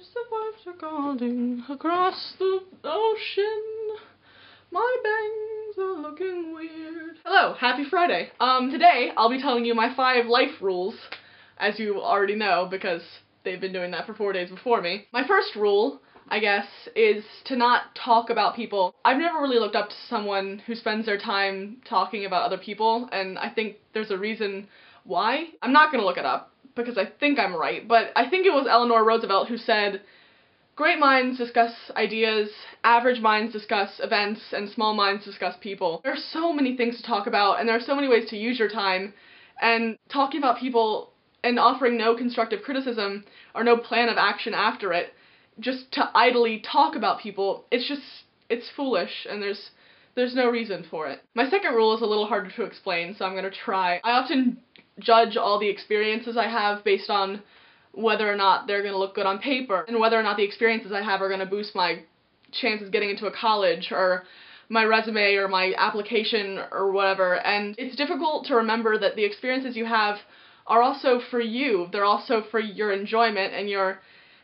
waves are calling across the ocean. My bangs are looking weird. Hello, happy Friday. Today I'll be telling you my 5 life rules, as you already know, because they've been doing that for 4 days before me. My first rule, I guess, is to not talk about people. I've never really looked up to someone who spends their time talking about other people, and I think there's a reason why. I'm not gonna look it up, because I think I'm right, but I think it was Eleanor Roosevelt who said, "Great minds discuss ideas, average minds discuss events, and small minds discuss people." There are so many things to talk about, and there are so many ways to use your time, and talking about people and offering no constructive criticism or no plan of action after it, just to idly talk about people, it's foolish, and there's no reason for it. My second rule is a little harder to explain, so I'm gonna try. I often judge all the experiences I have based on whether or not they're gonna look good on paper, and whether or not the experiences I have are gonna boost my chances getting into a college, or my resume, or my application, or whatever. And it's difficult to remember that the experiences you have are also for you. They're also for your enjoyment and your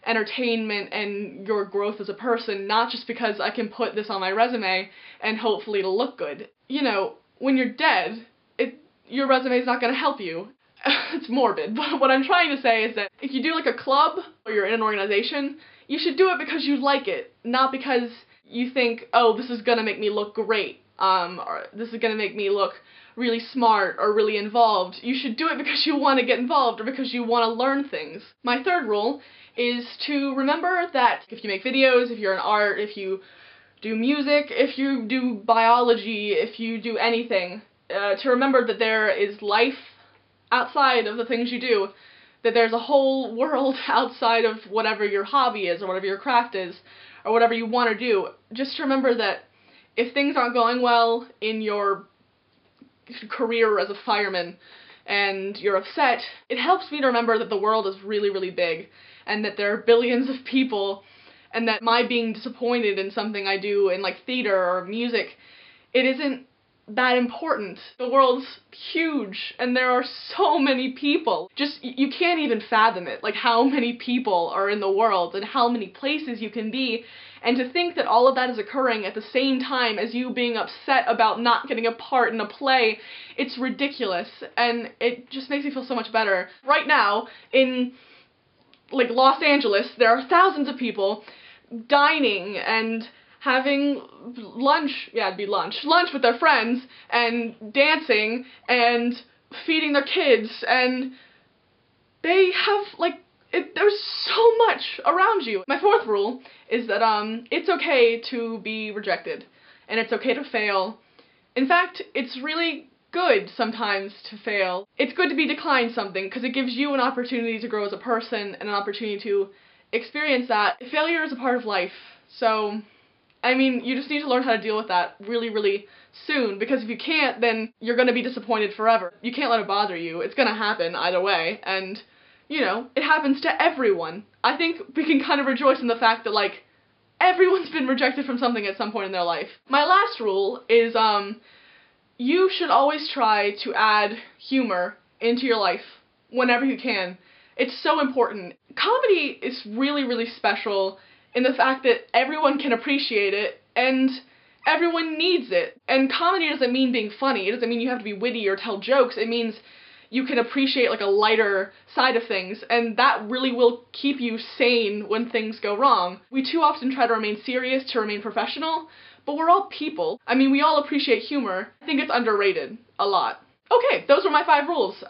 entertainment and your growth as a person, not just because I can put this on my resume and hopefully it'll look good. You know, when you're dead, your resume is not gonna help you. It's morbid, but what I'm trying to say is that if you do like a club, or you're in an organization, you should do it because you like it, not because you think, oh, this is gonna make me look great, or this is gonna make me look really smart or really involved. You should do it because you want to get involved, or because you want to learn things. My third rule is to remember that if you make videos, if you're in art, if you do music, if you do biology, if you do anything, to remember that there is life outside of the things you do, that there's a whole world outside of whatever your hobby is, or whatever your craft is, or whatever you want to do. Just remember that if things aren't going well in your career as a fireman and you're upset, it helps me to remember that the world is really, really big, and that there are billions of people, and that my being disappointed in something I do in like theater or music, it isn't that important. The world's huge, and there are so many people. Just, you can't even fathom it, like how many people are in the world and how many places you can be, and to think that all of that is occurring at the same time as you being upset about not getting a part in a play, it's ridiculous, and it just makes me feel so much better. Right now, in like Los Angeles, there are thousands of people dining and having lunch, yeah, it'd be lunch with their friends, and dancing, and feeding their kids, and they have, like, there's so much around you. My fourth rule is that, it's okay to be rejected, and it's okay to fail. In fact, it's really good sometimes to fail. It's good to be declined something, because it gives you an opportunity to grow as a person, and an opportunity to experience that. Failure is a part of life, so I mean, you just need to learn how to deal with that really, really soon, because if you can't, then you're gonna be disappointed forever. You can't let it bother you. It's gonna happen either way, and, you know, it happens to everyone. I think we can kind of rejoice in the fact that, like, everyone's been rejected from something at some point in their life. My last rule is, you should always try to add humor into your life whenever you can. It's so important. Comedy is really, really special in the fact that everyone can appreciate it, and everyone needs it. And comedy doesn't mean being funny. It doesn't mean you have to be witty or tell jokes. It means you can appreciate like a lighter side of things, and that really will keep you sane when things go wrong. We too often try to remain serious, to remain professional, but we're all people. I mean, we all appreciate humor. I think it's underrated a lot. Okay, those were my 5 rules.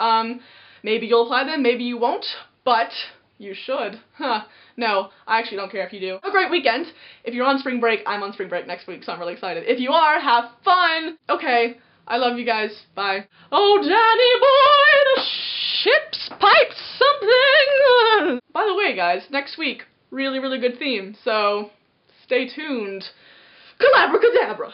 Maybe you'll apply them, maybe you won't, but you should. Huh. No, I actually don't care if you do. Have a great weekend. If you're on spring break, I'm on spring break next week, so I'm really excited. If you are, have fun! Okay, I love you guys. Bye. Oh, Danny boy, the ship's piped something! By the way, guys, next week, really, really good theme, so stay tuned. Calabracadabra!